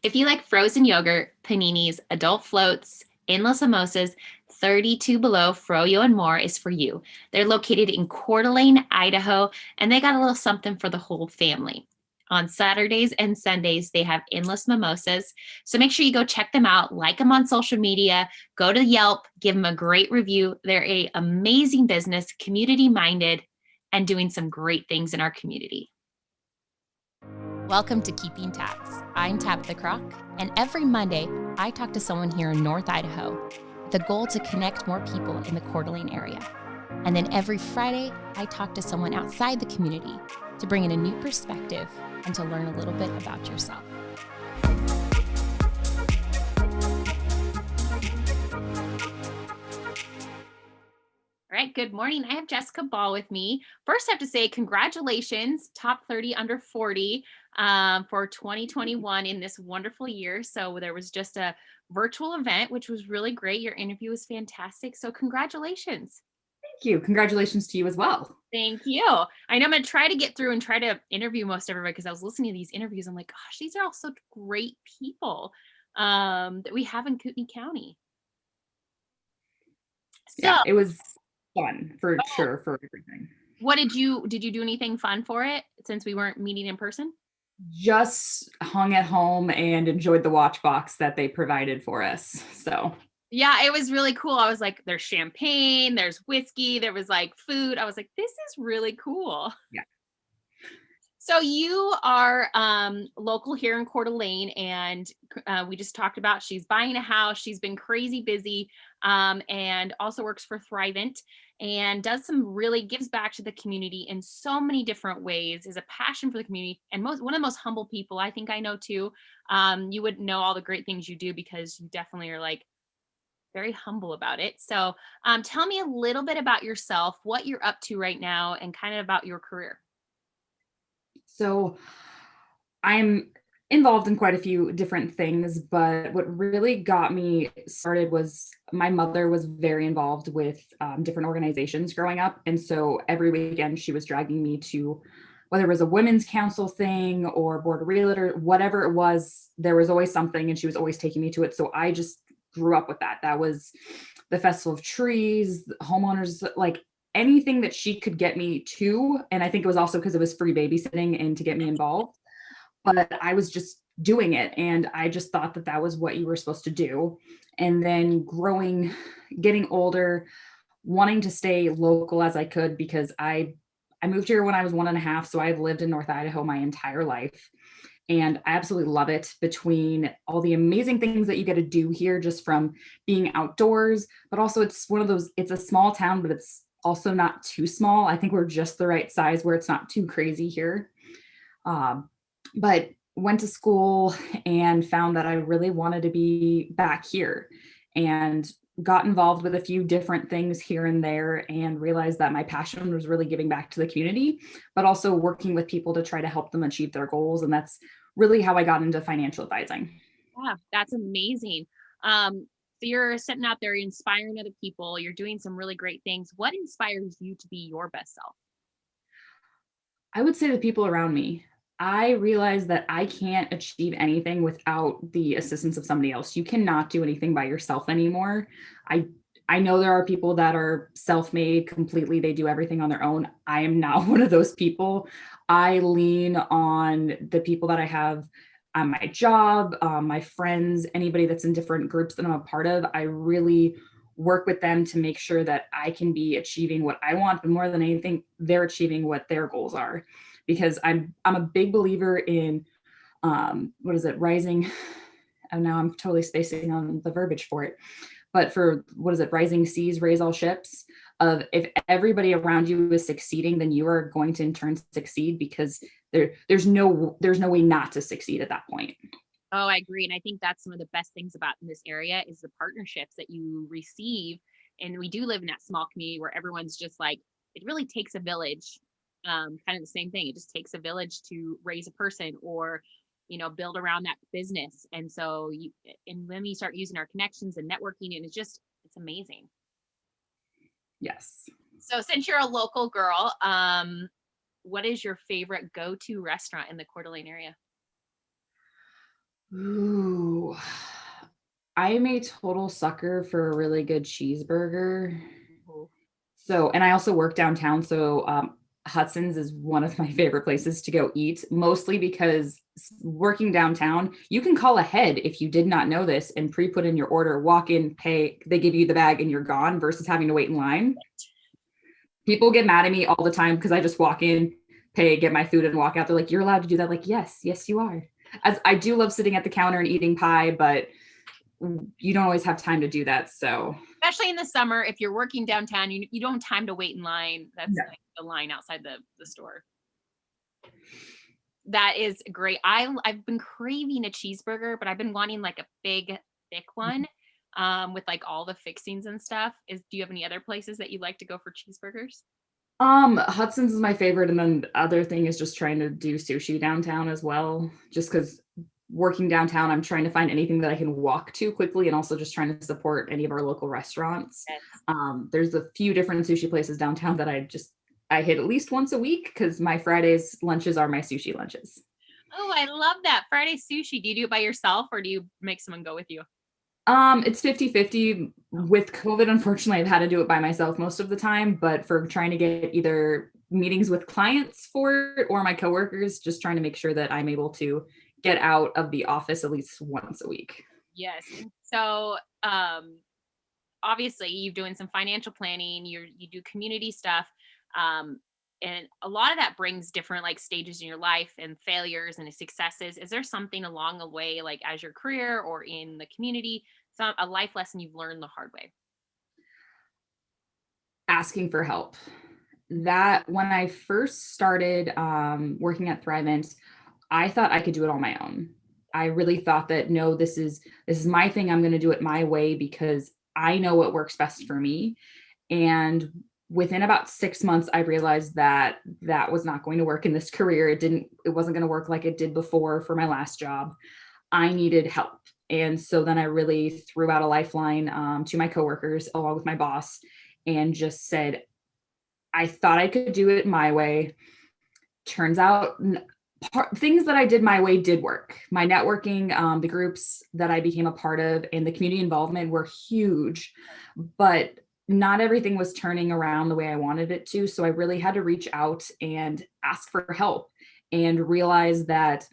If you like frozen yogurt, paninis, adult floats, endless mimosas, 32 Below, Froyo, and more is for you. They're located in Coeur d'Alene, Idaho, and they got a little something for the whole family. On Saturdays and Sundays, they have endless mimosas. So make sure you go check them out, like them on social media, go to Yelp, give them a great review. They're an amazing business, community minded, and doing some great things in our community. Welcome to Keeping Tabs. I'm Tabitha Croc, and every Monday, I talk to someone here in North Idaho with the goal to connect more people in the Coeur d'Alene area. And then every Friday, I talk to someone outside the community to bring in a new perspective and to learn a little bit about yourself. All right, good morning. I have Jessica Ball with me. First, I have to say congratulations, top 30 under 40 for 2021 in this wonderful year. So there was just a virtual event, which was really great. Your interview was fantastic. So congratulations. Thank you. Congratulations to you as well. Thank you. I know I'm going to try to get through and try to interview most everybody because I was listening to these interviews. I'm like, gosh, these are all such great people that we have in Kootenai County. So, yeah, it was fun for sure for everything. What did you do anything fun for it since we weren't meeting in person? Just hung at home and enjoyed the watch box that they provided for us. So yeah, it was really cool. I was like, there's champagne, there's whiskey, there was like food. I was like, this is really cool. Yeah. So you are local here in Coeur d'Alene, and we just talked about she's buying a house. She's been crazy busy and also works for Thrivent and does gives back to the community in so many different ways, is a passion for the community, and one of the most humble people I think I know too. You wouldn't know all the great things you do because you definitely are like very humble about it. So tell me a little bit about yourself, what you're up to right now, and kind of about your career. So I'm involved in quite a few different things, but what really got me started was my mother was very involved with different organizations growing up. And so every weekend she was dragging me to, whether it was a women's council thing or board of realtor, whatever it was, there was always something and she was always taking me to it. So I just grew up with that. That was the Festival of Trees, homeowners, like anything that she could get me to. And I think it was also because it was free babysitting and to get me involved. But I was just doing it. And I just thought that that was what you were supposed to do. And then getting older, wanting to stay local as I could, because I moved here when I was 1.5. So I've lived in North Idaho my entire life. And I absolutely love it, between all the amazing things that you get to do here just from being outdoors. But also it's it's a small town, but it's also not too small. I think we're just the right size where it's not too crazy here. But went to school and found that I really wanted to be back here, and got involved with a few different things here and there, and realized that my passion was really giving back to the community, but also working with people to try to help them achieve their goals. And that's really how I got into financial advising. Yeah, that's amazing. So you're sitting out there, you're inspiring other people, you're doing some really great things. What inspires you to be your best self? I would say the people around me. I realize that I can't achieve anything without the assistance of somebody else. You cannot do anything by yourself anymore. I I know there are people that are self-made completely. They do everything on their own. I am not one of those people. I lean on the people that I have on my job, my friends, anybody that's in different groups that I'm a part of. I really work with them to make sure that I can be achieving what I want, but more than anything, they're achieving what their goals are. Because I'm a big believer in what is it, rising. And now I'm totally spacing on the verbiage for it. But for what is it, rising seas raise all ships. Of if everybody around you is succeeding, then you are going to in turn succeed, because there's no way not to succeed at that point. Oh, I agree. And I think that's some of the best things about in this area is the partnerships that you receive. And we do live in that small community where everyone's just like, it really takes a village. Kind of the same thing. It just takes a village to raise a person or, build around that business. And so and when we start using our connections and networking, and it's amazing. Yes. So since you're a local girl, what is your favorite go-to restaurant in the Coeur d'Alene area? Ooh. I am a total sucker for a really good cheeseburger. Ooh. So, and I also work downtown, so Hudson's is one of my favorite places to go eat, mostly because working downtown, you can call ahead if you did not know this and pre-put in your order, walk in, pay, they give you the bag and you're gone versus having to wait in line. People get mad at me all the time because I just walk in, pay, get my food and walk out. They're like, "You're allowed to do that." Like, yes, yes, you are. As I do love sitting at the counter and eating pie, but you don't always have time to do that. So Especially in the summer, if you're working downtown, you don't have time to wait in line. That's yeah. like the line outside the store. That is great. I've been craving a cheeseburger, but I've been wanting like a big, thick one, with like all the fixings and stuff. Do you have any other places that you like to go for cheeseburgers? Hudson's is my favorite, and then the other thing is just trying to do sushi downtown as well. Just because working downtown, I'm trying to find anything that I can walk to quickly, and also just trying to support any of our local restaurants. Yes. There's a few different sushi places downtown that I hit at least once a week because my Fridays lunches are my sushi lunches. Oh, I love that Friday sushi. Do you do it by yourself or do you make someone go with you? It's 50-50. Oh, With COVID, unfortunately, I've had to do it by myself most of the time, but for trying to get either meetings with clients for it or my coworkers, just trying to make sure that I'm able to get out of the office at least once a week. yes. And so, obviously you're doing some financial planning, you do community stuff. Um, and a lot of that brings different like stages in your life and failures and successes. Is there something along the way, like as your career or in the community, some a life lesson you've learned the hard way? Asking for help. That when I first started working at Thrivent, I thought I could do it on my own. I really thought that no, this is my thing. I'm going to do it my way because I know what works best for me. And within about 6 months, I realized that that was not going to work in this career. It wasn't going to work like it did before for my last job. I needed help. And so then I really threw out a lifeline to my coworkers along with my boss and just said, I thought I could do it my way. Turns out things that I did my way did work. My networking, the groups that I became a part of, and the community involvement were huge, but not everything was turning around the way I wanted it to. So I really had to reach out and ask for help and realize that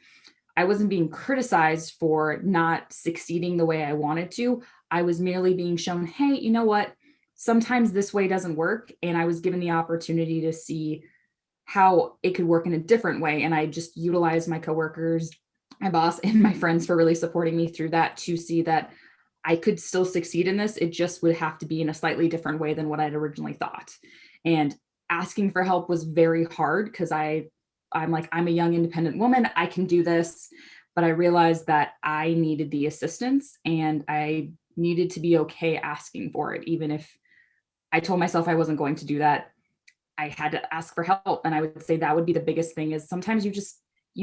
I wasn't being criticized for not succeeding the way I wanted to. I was merely being shown, hey, you know what? Sometimes this way doesn't work. And I was given the opportunity to see how it could work in a different way. And I just utilized my coworkers, my boss, and my friends for really supporting me through that to see that I could still succeed in this. It just would have to be in a slightly different way than what I'd originally thought. And asking for help was very hard because I'm like, I'm a young independent woman. I can do this. But I realized that I needed the assistance and I needed to be okay asking for it. Even if I told myself I wasn't going to do that, I had to ask for help. And I would say that would be the biggest thing is sometimes you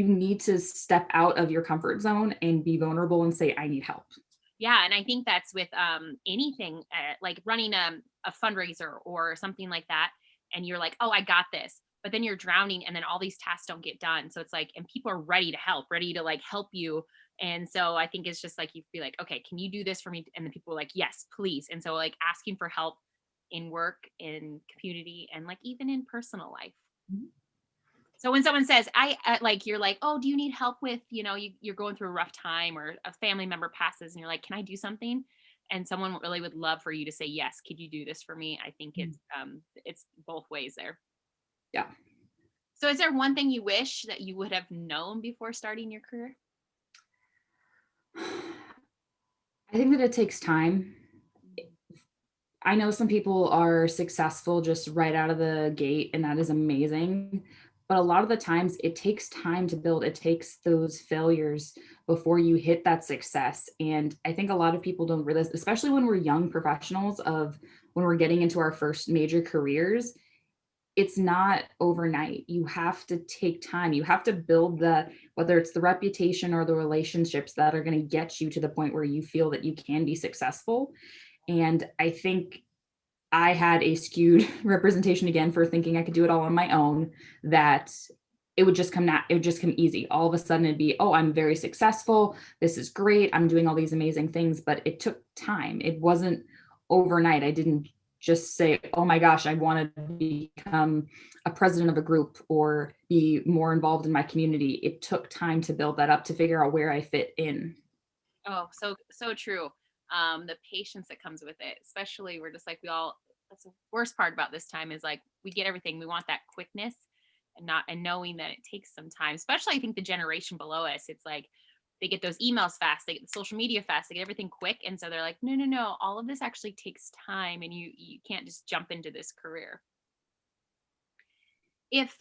need to step out of your comfort zone and be vulnerable and say, I need help. Yeah, and I think that's with anything like running a fundraiser or something like that, and you're like, "Oh, I got this," but then you're drowning, and then all these tasks don't get done. So it's like, and people are ready to help, ready to like help you. And so I think it's just like you be like, "Okay, can you do this for me?" And then people are like, "Yes, please." And so like asking for help in work, in community, and like even in personal life. Mhm. So when someone says, like, you're like, oh, do you need help with, you're going through a rough time or a family member passes and you're like, can I do something? And someone really would love for you to say, yes, could you do this for me? I think it's both ways there. Yeah. So is there one thing you wish that you would have known before starting your career? I think that it takes time. Mhm. I know some people are successful just right out of the gate, and that is amazing. But a lot of the times it takes time to build. It takes those failures before you hit that success. And I think a lot of people don't realize, especially when we're young professionals, of when we're getting into our first major careers, it's not overnight. You have to take time. You have to build whether it's the reputation or the relationships that are going to get you to the point where you feel that you can be successful. And I think I had a skewed representation again for thinking I could do it all on my own. That it would just come easy. All of a sudden it'd be, oh, I'm very successful. This is great. I'm doing all these amazing things, but it took time. It wasn't overnight. I didn't just say, oh my gosh, I want to become a president of a group or be more involved in my community. It took time to build that up to figure out where I fit in. Oh, so true. The patience that comes with it, especially we're just like we all. That's the worst part about this time is like we get everything. We want that quickness, and not and knowing that it takes some time. Especially, I think the generation below us, it's like they get those emails fast, they get the social media fast, they get everything quick, and so they're like, no, no, no. All of this actually takes time, and you can't just jump into this career. If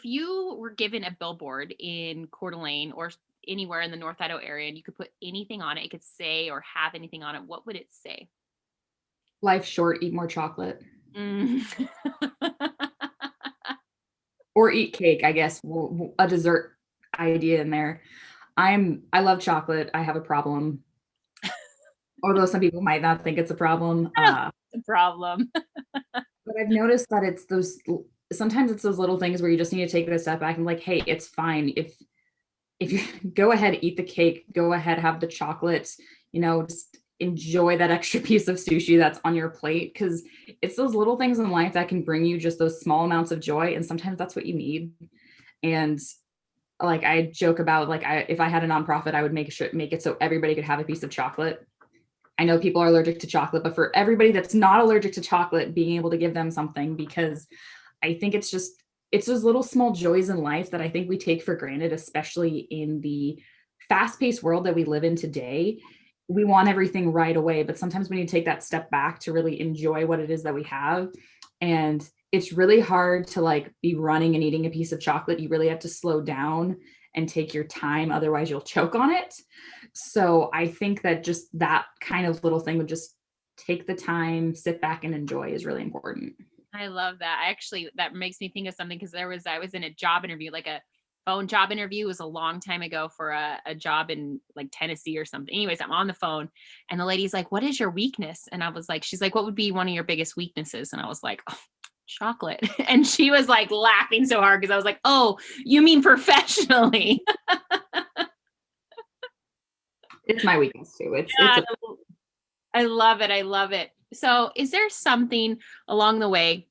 you were given a billboard in Coeur d'Alene or anywhere in the North Idaho area and you could put anything on it, it could say or have anything on it, what would it say? Life short, eat more chocolate Mm. or eat cake, I guess, a dessert idea in there. I love chocolate. I have a problem, although some people might not think it's a problem. I don't think it's a problem. But I've noticed that sometimes it's those little things where you just need to take a step back and like, hey, it's fine. If you go ahead, eat the cake, go ahead, have the chocolate, just enjoy that extra piece of sushi that's on your plate. Cause it's those little things in life that can bring you just those small amounts of joy. And sometimes that's what you need. And like I joke about like if I had a nonprofit, I would make it so everybody could have a piece of chocolate. I know people are allergic to chocolate, but for everybody that's not allergic to chocolate, being able to give them something, because I think it's those little small joys in life that I think we take for granted, especially in the fast-paced world that we live in today. We want everything right away, but sometimes we need to take that step back to really enjoy what it is that we have. And it's really hard to like be running and eating a piece of chocolate. You really have to slow down and take your time, otherwise you'll choke on it. So I think that just that kind of little thing would just take the time, sit back and enjoy is really important. I love that. I actually that makes me think of something because I was in a job interview, like a phone job interview. It was a long time ago for a job in like Tennessee or something. Anyways, I'm on the phone and the lady's like, "What is your weakness?" And I was like, she's like, "What would be one of your biggest weaknesses?" And I was like, "Oh, chocolate." And she was like laughing so hard because I was like, "Oh, you mean professionally?" It's my weakness too. It's Yeah, a I love it. I love it. So, is there something along the way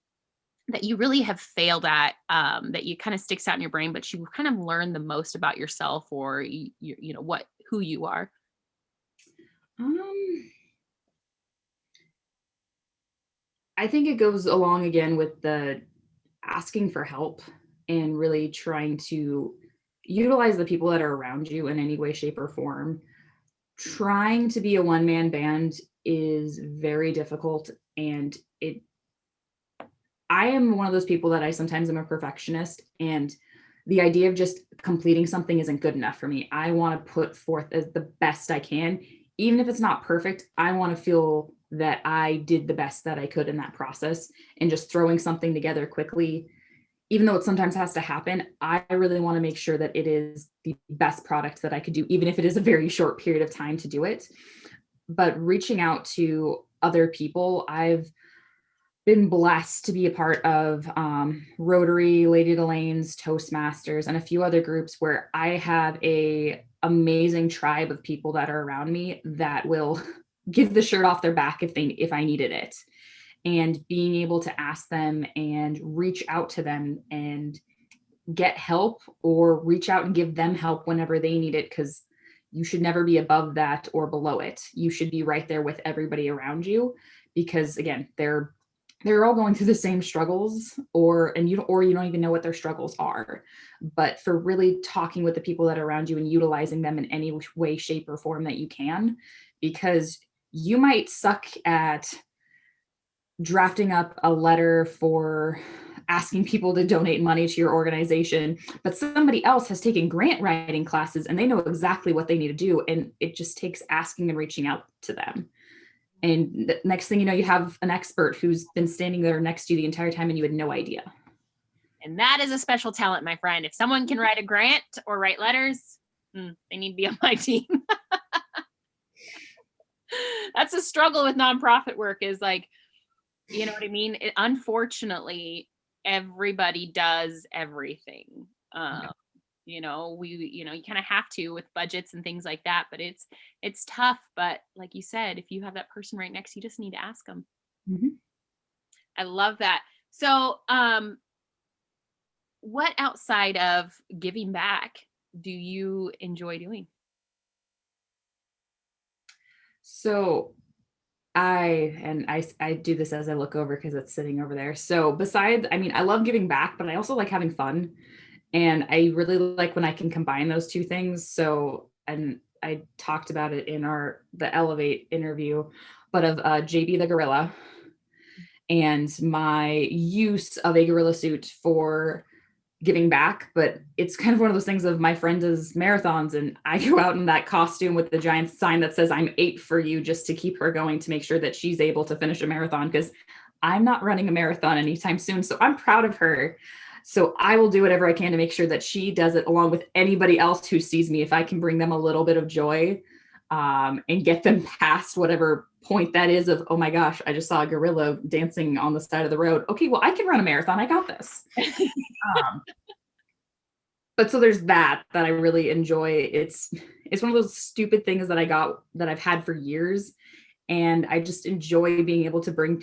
that you really have failed at, that you kind of sticks out in your brain, but you kind of learned the most about yourself or you know what who you are? um I think it goes along again with the asking for help and really trying to utilize the people that are around you in any way, shape, or form. Trying to be a one man band is very difficult. And I am one of those people that I sometimes am a perfectionist. And the idea of just completing something isn't good enough for me. I want to put forth as the best I can. Even if it's not perfect, I want to feel that I did the best that I could in that process. And just throwing something together quickly, even though it sometimes has to happen, I really want to make sure that it is the best product that I could do, even if it is a very short period of time to do it. But reaching out to other people, I've been blessed to be a part of Rotary, Lady Elaine's, Toastmasters, and a few other groups where I have a amazing tribe of people that are around me that will give the shirt off their back if I needed it. And being able to ask them and reach out to them and get help or reach out and give them help whenever they need it, because you should never be above that or below it. You should be right there with everybody around you, because again, they're all going through the same struggles, or you don't even know what their struggles are. But for really talking with the people that are around you and utilizing them in any way, shape, or form that you can, because you might suck at drafting up a letter for asking people to donate money to your organization, but somebody else has taken grant writing classes and they know exactly what they need to do. And it just takes asking and reaching out to them. And the next thing you know, you have an expert who's been standing there next to you the entire time and you had no idea. And that is a special talent, my friend. If someone can write a grant or write letters, they need to be on my team. That's a struggle with nonprofit work is like, you know what I mean? Unfortunately, everybody does everything. Um, you kind of have to with budgets and things like that, but it's tough. But like you said, if you have that person right next to you, just need to ask them. Mhm. I love that. So, what outside of giving back do you enjoy doing? So I do this as I look over because it's sitting over there. So besides, I mean, I love giving back, but I also like having fun. And I really like when I can combine those two things. So, and I talked about it in the Elevate interview, but of JB the gorilla and my use of a gorilla suit for giving back. But it's kind of one of those things of my friend does marathons and I go out in that costume with the giant sign that says I'm 8 for you, just to keep her going, to make sure that she's able to finish a marathon, because I'm not running a marathon anytime soon. So I'm proud of her. So I will do whatever I can to make sure that she does it along with anybody else who sees me. If I can bring them a little bit of joy, and get them past whatever point that is of, oh my gosh, I just saw a gorilla dancing on the side of the road. Okay, well, I can run a marathon. I got this. Um, but so there's that I really enjoy. It's one of those stupid things that I've had for years, and I just enjoy being able to bring,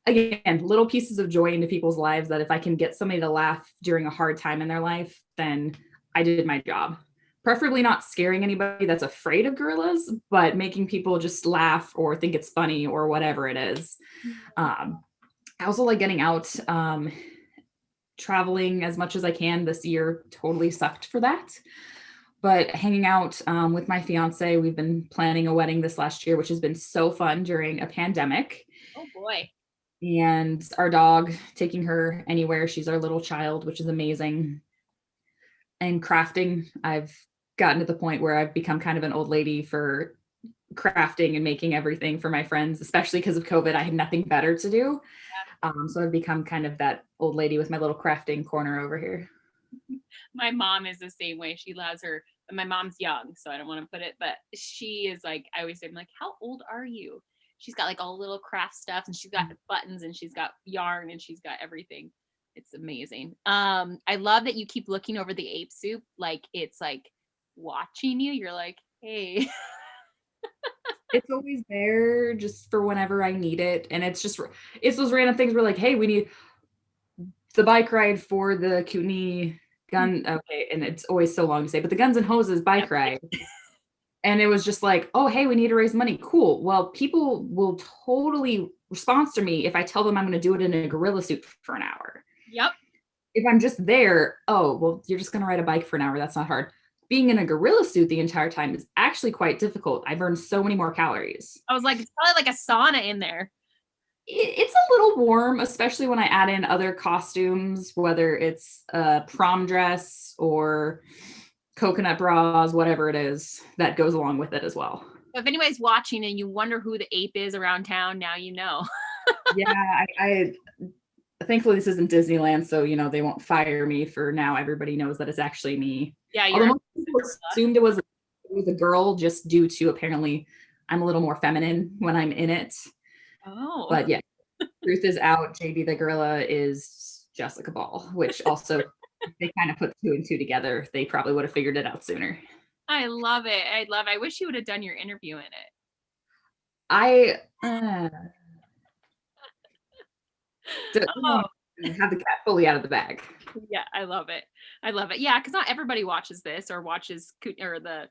again, little pieces of joy into people's lives, that if I can get somebody to laugh during a hard time in their life, then I did my job. Preferably not scaring anybody that's afraid of gorillas, but making people just laugh or think it's funny or whatever it is. Um, I also like getting out, traveling as much as I can. This year totally sucked for that. But hanging out, with my fiance, we've been planning a wedding this last year, which has been so fun during a pandemic. Oh boy. And our dog, taking her anywhere. She's our little child, which is amazing. And crafting, I've gotten to the point where I've become kind of an old lady for crafting and making everything for my friends, especially because of COVID. I had nothing better to do. So I've become kind of that old lady with my little crafting corner over here. My mom is the same way. She loves her. My mom's young, so I don't want to put it, but she is like, I always say, I'm like, how old are you? She's got like all little craft stuff and she's got buttons and she's got yarn and she's got everything. It's amazing. I love that you keep looking over the ape soup like it's like watching you. You're like, hey. It's always there just for whenever I need it. And it's those random things where like, hey, we need the bike ride for the Kootenai gun. Okay. And it's always so long to say, but the Guns and Hoses bike ride. And it was just like, oh, hey, we need to raise money. Cool. Well, people will totally respond to me if I tell them I'm going to do it in a gorilla suit for an hour. Yep. If I'm just there, oh, well, you're just going to ride a bike for an hour. That's not hard. Being in a gorilla suit the entire time is actually quite difficult. I burn so many more calories. I was like, it's probably like a sauna in there. It's a little warm, especially when I add in other costumes, whether it's a prom dress or coconut bras, whatever it is that goes along with it as well. So if anybody's watching and you wonder who the ape is around town, now you know. Yeah, I thankfully this isn't Disneyland, so they won't fire me for now. Everybody knows that it's actually me. Yeah, Although you're most people assumed it was a girl, just due to apparently I'm a little more feminine when I'm in it. oh. But yeah, truth is out. JB the gorilla is Jessica Ball, which also if they kind of put two and two together, they probably would have figured it out sooner. I love it. I wish you would have done your interview in it. I Oh, have the cat fully out of the bag. yeah, I love it. I love it. Yeah, because not everybody watches this or watches or the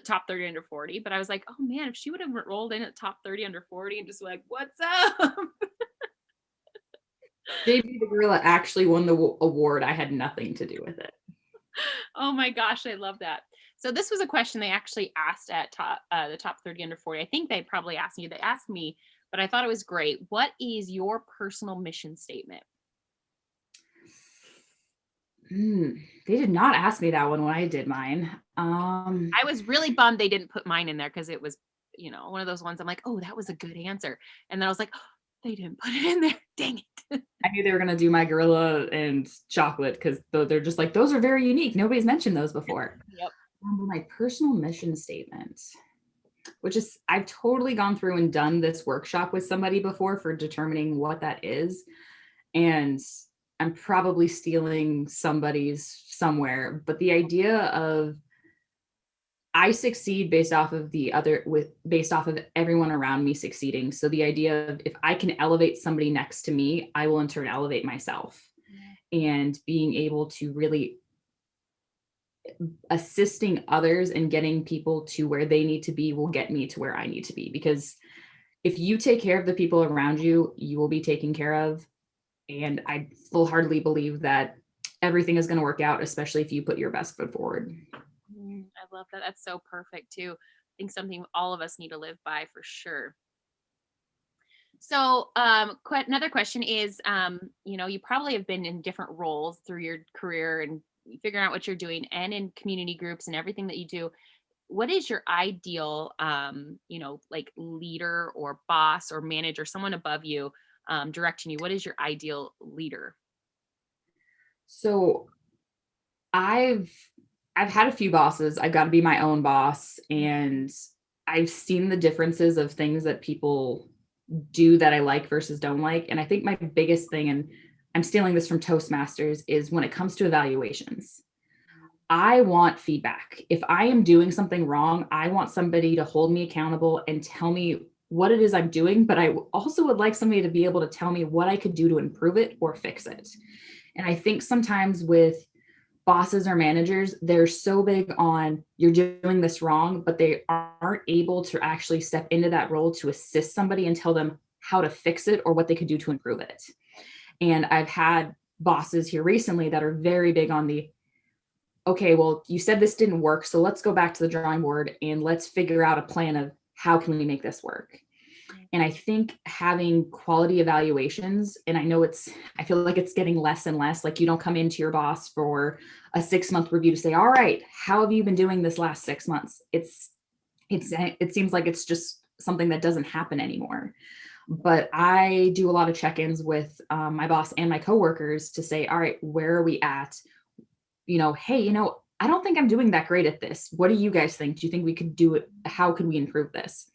top 30 under 40. But I was like, oh man, if she would have rolled in at top 30 under 40 and just like, what's up? JB the gorilla actually won the award. I had nothing to do with it. Oh my gosh, I love that. So this was a question they actually asked at the top 30 under 40. I think they probably asked you. They asked me, but I thought it was great. What is your personal mission statement? They did not ask me that one when I did mine. I was really bummed they didn't put mine in there because it was, one of those ones I'm like, oh, that was a good answer. And then I was like, oh, they didn't put it in there. Dang it. I knew they were going to do my gorilla and chocolate because they're just like, those are very unique. Nobody's mentioned those before. Yep. My personal mission statement, which is I've totally gone through and done this workshop with somebody before for determining what that is. And I'm probably stealing somebody's somewhere, but the idea of I succeed based off of based off of everyone around me succeeding. So the idea of if I can elevate somebody next to me, I will in turn elevate myself. Yeah. And being able to really assisting others and getting people to where they need to be will get me to where I need to be. Because if you take care of the people around you, you will be taken care of. And I full heartedly believe that everything is going to work out, especially if you put your best foot forward. I love that. That's so perfect too. I think something all of us need to live by for sure. So, another question is, you probably have been in different roles through your career and figuring out what you're doing, and in community groups and everything that you do. What is your ideal, like leader or boss or manager, someone above you, directing you? What is your ideal leader? So I've I've had a few bosses. I've got to be my own boss, and I've seen the differences of things that people do that I like versus don't like. And I think my biggest thing, and I'm stealing this from Toastmasters, is when it comes to evaluations. I want feedback. If I am doing something wrong, I want somebody to hold me accountable and tell me what it is I'm doing, but I also would like somebody to be able to tell me what I could do to improve it or fix it. And I think sometimes with bosses or managers, they're so big on you're doing this wrong, but they aren't able to actually step into that role to assist somebody and tell them how to fix it or what they could do to improve it. And I've had bosses here recently that are very big on the okay, well, you said this didn't work, so let's go back to the drawing board and let's figure out a plan of how can we make this work. And I think having quality evaluations, and I feel like it's getting less and less. Like you don't come into your boss for a 6 month review to say, all right, how have you been doing this last 6 months? It seems like it's just something that doesn't happen anymore. But I do a lot of check-ins with my boss and my coworkers to say, all right, where are we at? Hey, I don't think I'm doing that great at this. What do you guys think? Do you think we could do it? How could we improve this?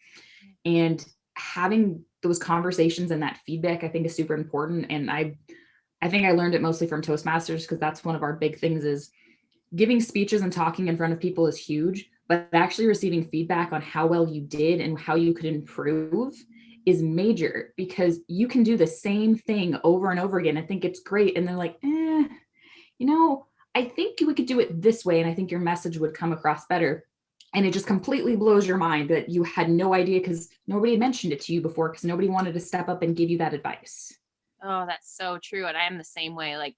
And having those conversations and that feedback, I think is super important. And I think I learned it mostly from Toastmasters because that's one of our big things is giving speeches and talking in front of people is huge, but actually receiving feedback on how well you did and how you could improve is major because you can do the same thing over and over again. I think it's great. And they're like, you know, I think we could do it this way. And I think your message would come across better. And it just completely blows your mind that you had no idea because nobody had mentioned it to you before because nobody wanted to step up and give you that advice. Oh, that's so true. And I am the same way. Like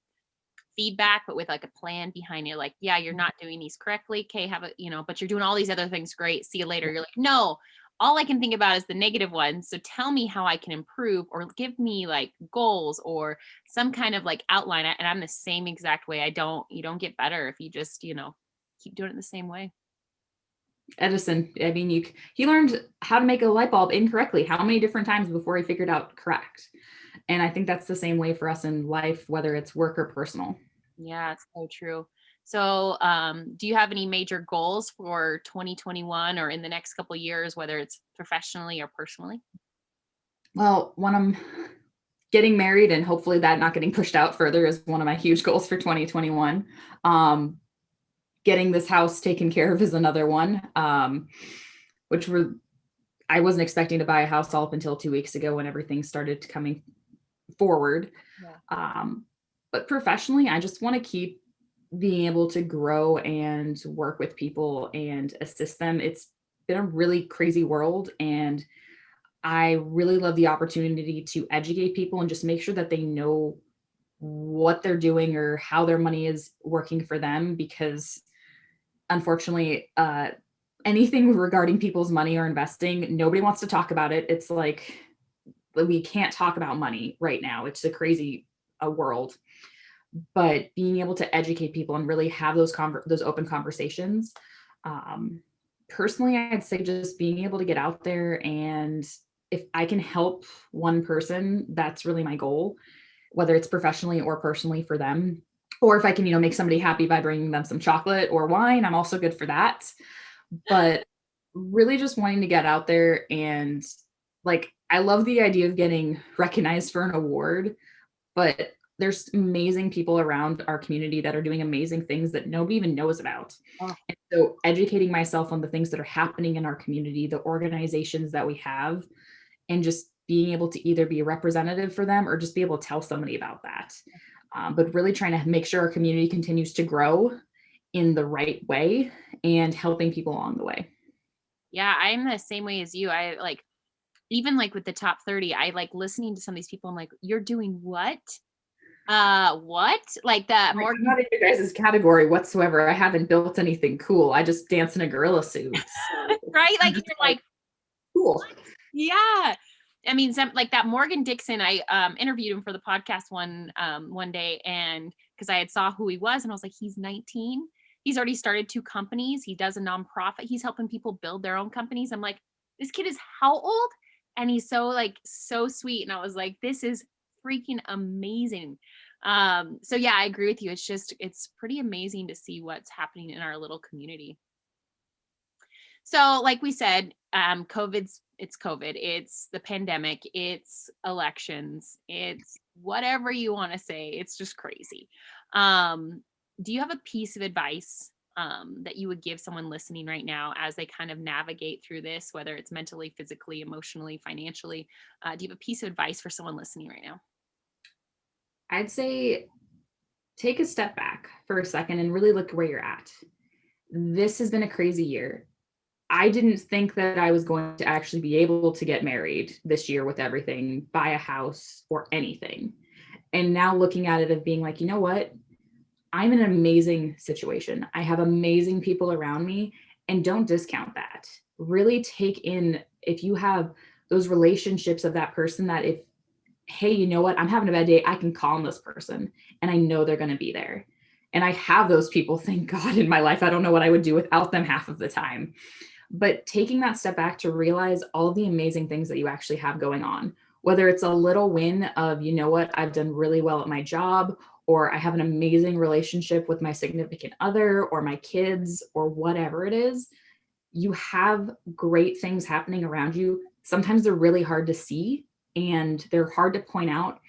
feedback, but with like a plan behind it. Like, yeah, you're not doing these correctly. Okay, have a, but you're doing all these other things great. See you later. You're like, no, all I can think about is the negative ones. So tell me how I can improve or give me like goals or some kind of like outline. And I'm the same exact way. You don't get better if you just, keep doing it the same way. Edison, I mean, he learned how to make a light bulb incorrectly how many different times before he figured out correct. And I think that's the same way for us in life, whether it's work or personal. Yeah, it's so true. So, do you have any major goals for 2021 or in the next couple of years, whether it's professionally or personally? Well, when I'm getting married and hopefully that not getting pushed out further is one of my huge goals for 2021. Um, Getting this house taken care of is another one, which I wasn't expecting to buy a house all up until 2 weeks ago when everything started coming forward. Yeah. Um, but professionally, I just want to keep being able to grow and work with people and assist them. It's been a really crazy world, and I really love the opportunity to educate people and just make sure that they know what they're doing or how their money is working for them because unfortunately anything regarding people's money or investing nobody wants to talk about it. It's like we can't talk about money right now. It's a crazy world, but being able to educate people and really have those open conversations. Um, Personally, I'd say just being able to get out there and if I can help one person, that's really my goal, whether it's professionally or personally for them. Or if I can, make somebody happy by bringing them some chocolate or wine, I'm also good for that. But really just wanting to get out there and like I love the idea of getting recognized for an award, but there's amazing people around our community that are doing amazing things that nobody even knows about. Oh, And so educating myself on the things that are happening in our community, the organizations that we have, and just being able to either be a representative for them or just be able to tell somebody about that. But really trying to make sure our community continues to grow in the right way and helping people along the way. yeah, I'm the same way as you. I like even like with the top 30, I like listening to some of these people. I'm like, you're doing what? What? Like that Like, I'm Morgan, not in your guys' category whatsoever. I haven't built anything cool. I just dance in a gorilla suit. So right? I'm Like just you're like, like, cool. yeah. I mean, some like that Morgan Dixon, I interviewed him for the podcast one day, and because I had saw who he was, and I was like, he's 19. He's already started 2 companies. He does a nonprofit. He's helping people build their own companies. I'm like, this kid is how old? And he's so like so sweet. And I was like, this is freaking amazing. So yeah, I agree with you. It's pretty amazing to see what's happening in our little community. So, like we said, it's COVID, it's the pandemic, it's elections, it's whatever you want to say. It's just crazy. Do you have a piece of advice that you would give someone listening right now as they kind of navigate through this, whether it's mentally, physically, emotionally, financially? Do you have a piece of advice for someone listening right now? I'd say take a step back for a second and really look where you're at. This has been a crazy year. I didn't think that I was going to actually be able to get married this year with everything, buy a house or anything. And now looking at it of being like, you know what? I'm in an amazing situation. I have amazing people around me, and don't discount that. Really take in if you have those relationships of that person that if, hey, you know what? I'm having a bad day. I can call on this person and I know they're going to be there. And I have those people, thank God, in my life. I don't know what I would do without them half of the time. But taking that step back to realize all of the amazing things that you actually have going on, whether it's a little win of, you know what, I've done really well at my job, or I have an amazing relationship with my significant other or my kids, or whatever it is, you have great things happening around you. Sometimes they're really hard to see and they're hard to point out.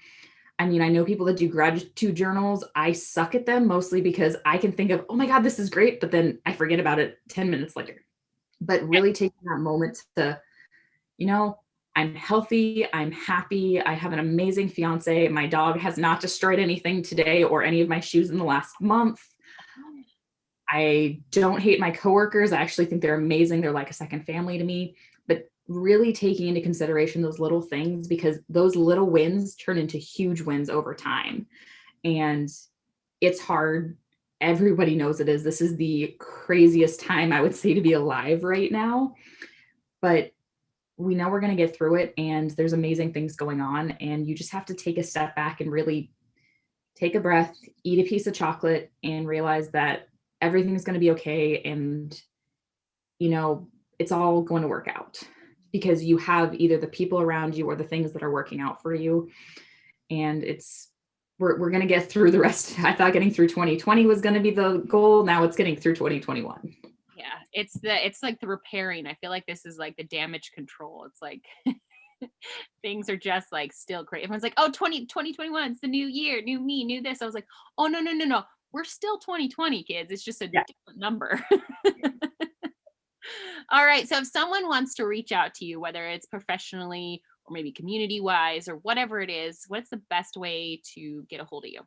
I mean, I know people that do gratitude journals. I suck at them mostly because I can think of, oh my God, this is great, but then I forget about it 10 minutes later. But really taking that moment to, you know, I'm healthy, I'm happy, I have an amazing fiance, my dog has not destroyed anything today or any of my shoes in the last month. I don't hate my coworkers. I actually think they're amazing. They're like a second family to me. But really taking into consideration those little things, because those little wins turn into huge wins over time. And it's hard. Everybody knows it is. This is the craziest time I would say to be alive right now. But we know we're going to get through it, and there's amazing things going on. And you just have to take a step back and really take a breath, eat a piece of chocolate, and realize that everything's going to be okay. And, you know, it's all going to work out because you have either the people around you or the things that are working out for you. And we're going to get through the rest. I thought getting through 2020 was going to be the goal. Now it's getting through 2021. Yeah, it's like the repairing. I feel like this is like the damage control. It's like things are just like still great. Everyone's like, oh, 2021, it's the new year, new me, new this. I was like, oh, no, no, no, no. We're still 2020, kids. It's just a Yeah. different number. All right. So if someone wants to reach out to you, whether it's professionally or maybe community wise or whatever it is, what's the best way to get a hold of you?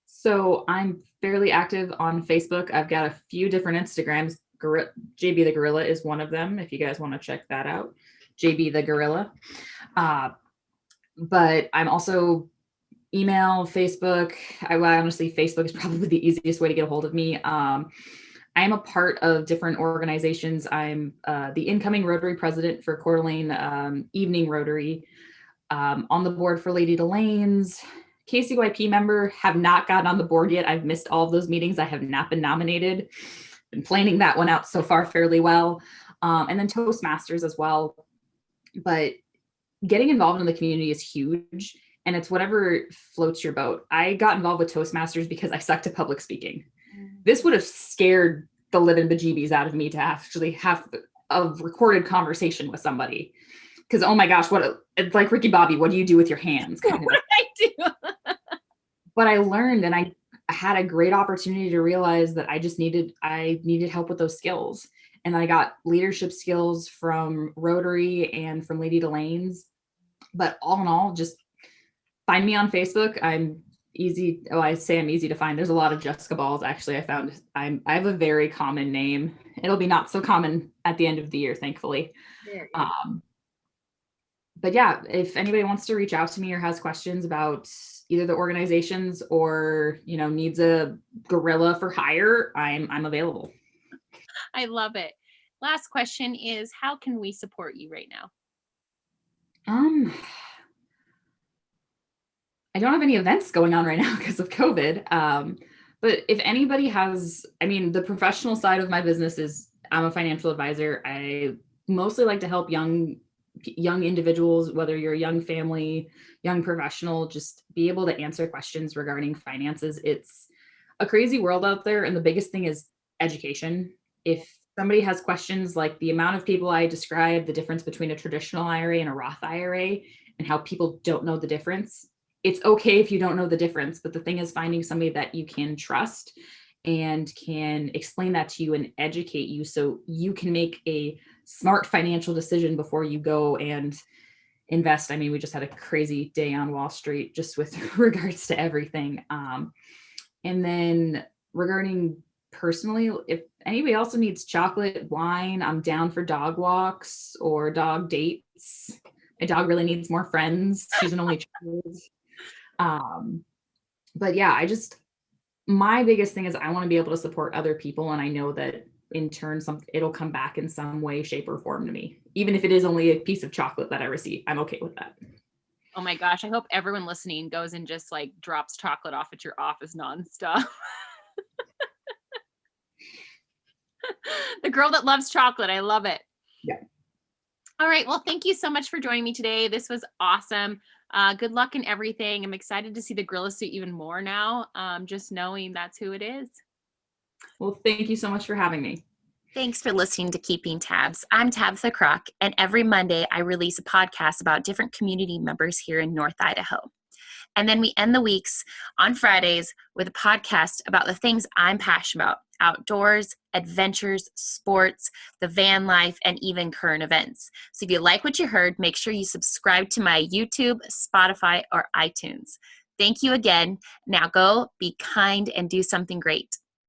So I'm fairly active on Facebook. I've got a few different Instagrams. JB the Gorilla is one of them, if you guys want to check that out. JB the Gorilla. Uh, but I'm also email, Facebook. Honestly, Facebook is probably the easiest way to get a hold of me. I am a part of different organizations. I'm the incoming Rotary president for Coeur d'Alene Evening Rotary, on the board for Lady Delane's, KCYP member, have not gotten on the board yet. I've missed all of those meetings. I have not been nominated. Been planning that one out so far fairly well. And then Toastmasters as well. But getting involved in the community is huge, and it's whatever floats your boat. I got involved with Toastmasters because I sucked at public speaking. This would have scared the living bejeebies out of me to actually have a recorded conversation with somebody. Because, oh my gosh, it's like Ricky Bobby, what do you do with your hands? Kind of. I do. but I learned, and I had a great opportunity to realize that I needed help with those skills. And I got leadership skills from Rotary and from Lady Delane's. But all in all, just find me on Facebook. I'm easy. Oh, I say I'm easy to find. There's a lot of Jessica Balls. Actually, I have a very common name. It'll be not so common at the end of the year, thankfully. Very good. Um, but yeah, if anybody wants to reach out to me or has questions about either the organizations or, needs a gorilla for hire, I'm available. I love it. Last question is, how can we support you right now? Um, I don't have any events going on right now because of COVID. But if anybody has, I mean, the professional side of my business is I'm a financial advisor. I mostly like to help young individuals, whether you're a young family, young professional, just be able to answer questions regarding finances. It's a crazy world out there, and the biggest thing is education. If somebody has questions like the amount of people I describe the difference between a traditional IRA and a Roth IRA and how people don't know the difference, it's okay if you don't know the difference, but the thing is finding somebody that you can trust and can explain that to you and educate you so you can make a smart financial decision before you go and invest. I mean, we just had a crazy day on Wall Street just with regards to everything. And then regarding personally, if anybody also needs chocolate, wine, I'm down for dog walks or dog dates. My dog really needs more friends. She's an only child. Um, but yeah, my biggest thing is I want to be able to support other people. And I know that in turn, it'll come back in some way, shape, or form to me. Even if it is only a piece of chocolate that I receive, I'm okay with that. Oh my gosh, I hope everyone listening goes and just like drops chocolate off at your office nonstop. The girl that loves chocolate. I love it. Yeah. All right. Well, thank you so much for joining me today. This was awesome. Good luck in everything. I'm excited to see the gorilla suit even more now, just knowing that's who it is. Well, thank you so much for having me. Thanks for listening to Keeping Tabs. I'm Tabitha Crock, and every Monday I release a podcast about different community members here in North Idaho. And then we end the weeks on Fridays with a podcast about the things I'm passionate about: outdoors, adventures, sports, the van life, and even current events. So if you like what you heard, make sure you subscribe to my YouTube, Spotify, or iTunes. Thank you again. Now go be kind and do something great.